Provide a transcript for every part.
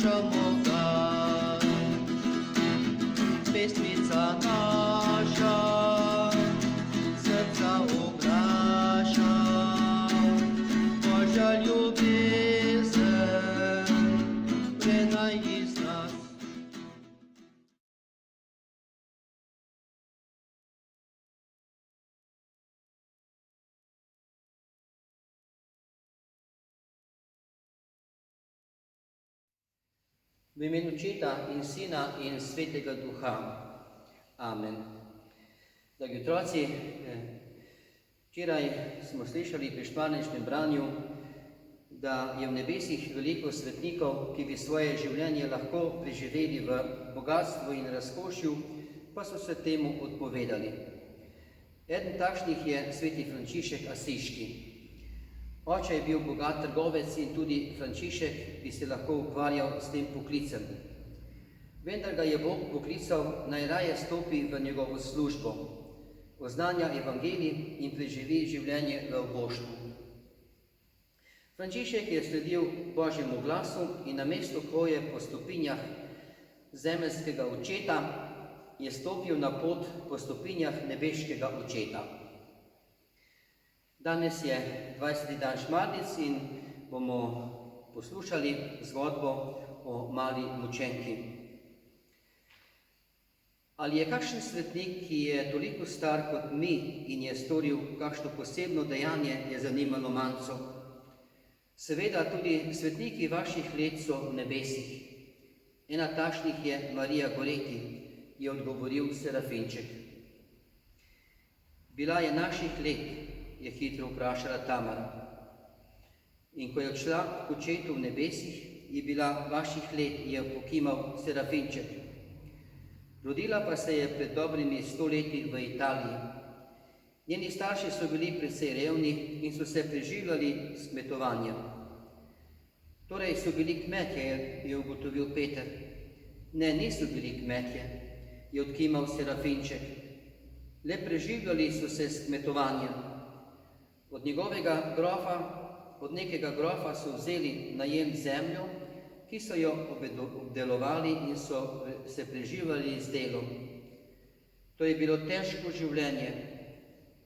prinašamo ga. Pesmica naša srca oglaša, Božja ljubezen prenaj iz nas. V imenu Očeta in Sina in Svetega Duha. Amen. Dragi otroci, včeraj smo slišali pri štvarnejšnjem branju, da je v nebesih veliko svetnikov, ki bi svoje življenje lahko preživeli v bogatstvu in razkošju, pa so se temu odpovedali. Eden takšnih je sveti Frančišek Asiški. Oče je bil bogat trgovec in tudi Frančišek bi se lahko ukvarjal s tem poklicem. Vendar ga je Bog poklical, naj raje stopi v njegovo službo, oznanja evangelij in preživi življenje v oboštvu. Frančišek je sledil Božjemu glasu in namesto hoje po stopinjah zemeljskega očeta je stopil na pot po stopinjah nebeškega očeta. Danes je 20. dan Šmarnic in bomo poslušali zgodbo o mali mučenki. Ali je kakšen svetnik, ki je toliko star kot mi in je storil kakšno posebno dejanje, je zanimalo Manco? Seveda tudi svetniki vaših let so v nebesih. Ena takšnih je Marija Goreti, je odgovoril Serafinček. Bila je naših let, je hitro vprašala Tamara. In ko je odšla k očetu v nebesih, je bila vaših let, je pokimal Serafinček. Rodila pa se je pred dobrimi 100 leti v Italiji. Njeni starši so bili precej revni in so se preživljali s kmetovanjem. Torej so bili kmetje, je ugotovil Peter. Ne, niso bili kmetje, je odkimal Serafinček. Le preživljali so se s kmetovanjem. Od nekega grofa so vzeli najem zemljo, ki so jo obdelovali in so se preživljali z delom. To je bilo težko življenje.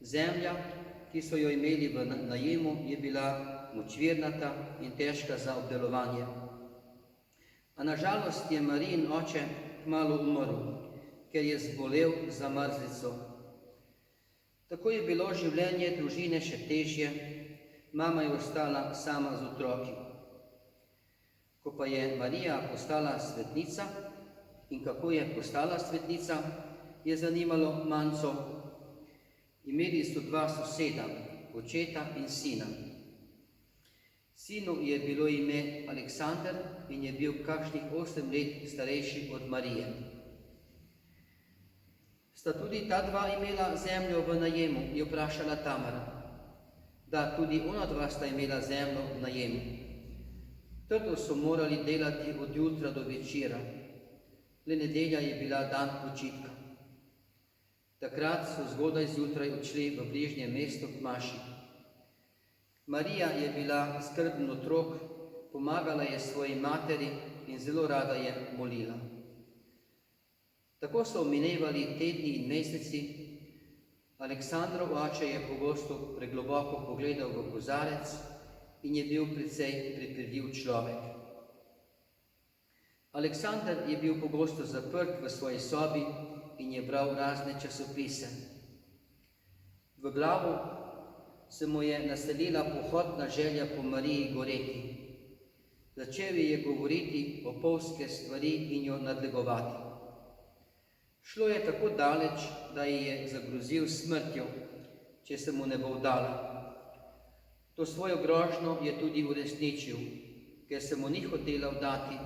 Zemlja, ki so jo imeli v najemu, je bila močvirnata in težka za obdelovanje. A nažalost je Marijin oče kmalu umrl, ker je zbolel za mrzlico. Tako je bilo življenje družine še težje, mama je ostala sama z otroki. Ko pa je Marija postala svetnica, in kako je postala svetnica, je zanimalo Manco. Imeli so 2 soseda, očeta in sina. Sinu je bilo ime Aleksander in je bil kakšnih 8 let starejši od Marije. Sta tudi ta 2 imela zemljo v najemu, je vprašala Tamara. Da, tudi ona 2 sta imela zemljo v najemu. Trdo so morali delati od jutra do večera. Le nedelja je bila dan počitka. Takrat so zgodaj zjutraj odšli v bližnje mesto k maši. Marija je bila skrben otrok, pomagala je svoji materi in zelo rada je molila. Tako so minevali tedni in meseci. Aleksandrov oče je pogosto pregloboko pogledal v kozarec in je bil precej prepirljiv človek. Aleksander je bil pogosto zaprt v svoji sobi in je bral razne časopise. V glavo se mu je naselila pohotna želja po Mariji Goreti. Začel je govoriti opolske stvari in jo nadlegovati. Šlo je tako daleč, da ji je zagrozil smrtjo, če se mu ne bo vdala. To svojo grožnjo je tudi uresničil, ker se mu ni hotela vdati,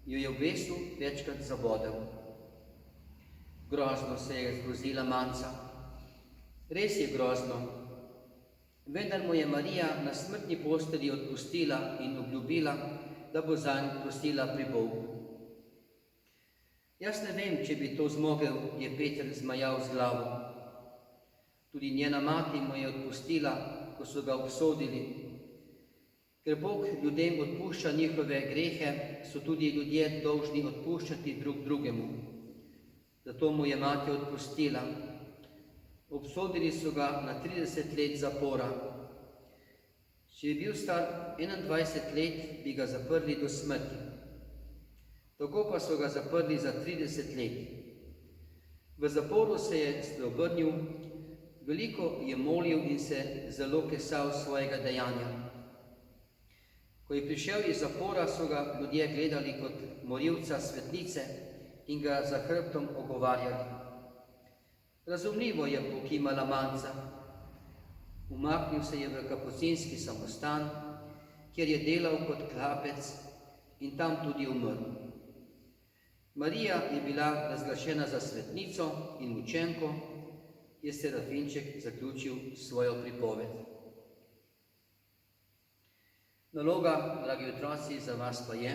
jo je v besu večkrat zabodel. Grozno se je zgrozila Manca. Res je grozno, vendar mu je Marija na smrtni postelji odpustila in obljubila, da bo zanj prosila pri Bogu. Jaz ne vem, če bi to zmogel, je Peter zmajal z glavo. Tudi njena mati mu je odpustila, ko so ga obsodili. Ker Bog ljudem odpušča njihove grehe, so tudi ljudje dolžni odpuščati drug drugemu. Zato mu je mati odpustila. Obsodili so ga na 30 let zapora. Če je bil star 21 let, bi ga zaprli do smrti. Tako pa so ga zaprli za 30 let. V zaporu se je spreobrnil, veliko je molil in se zelo kesal svojega dejanja. Ko je prišel iz zapora, so ga ljudje gledali kot morilca svetnice in ga za hrbtom ogovarjali. Razumljivo je pokimala manca. Umaknil se je v kapucinski samostan, kjer je delal kot klapec in tam tudi umrl. Marija je bila razglašena za svetnico in mučenko, je Serafinček zaključil svojo pripoved. Naloga, dragi otroci, za vas pa je,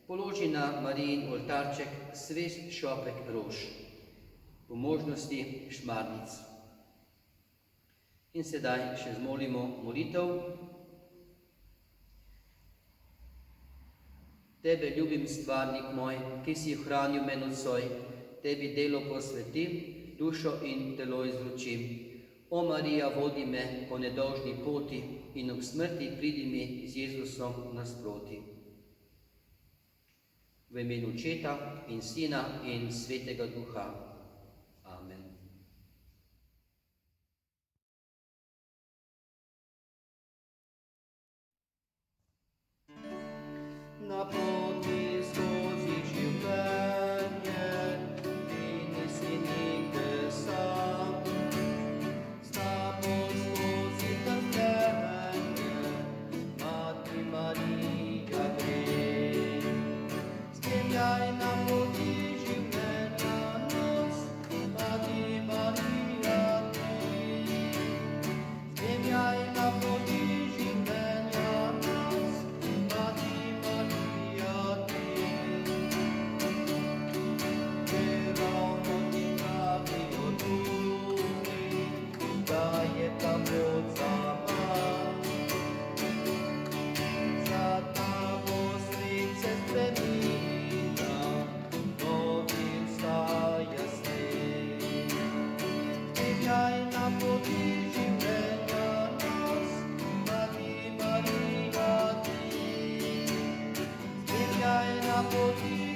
položi na Marijin oltarček svež šopek rož, po možnosti šmarnic. In sedaj še zmolimo molitev. Tebe ljubim, stvarnik moj, ki si ohranil me nocoj, tebi delo posvetim, dušo in telo izročim. O Marija, vodi me po nedolžni poti in ob smrti pridi mi z Jezusom nasproti. V imenu Očeta in Sina in Svetega Duha. Amen. Na poti skozi življenje ti nisi nikdar sam. S tabo skozi trpljenje Mati Marija gre. Spremljaj na poti življenja nas, Mati Marija ti. Spremljaj na poti Poti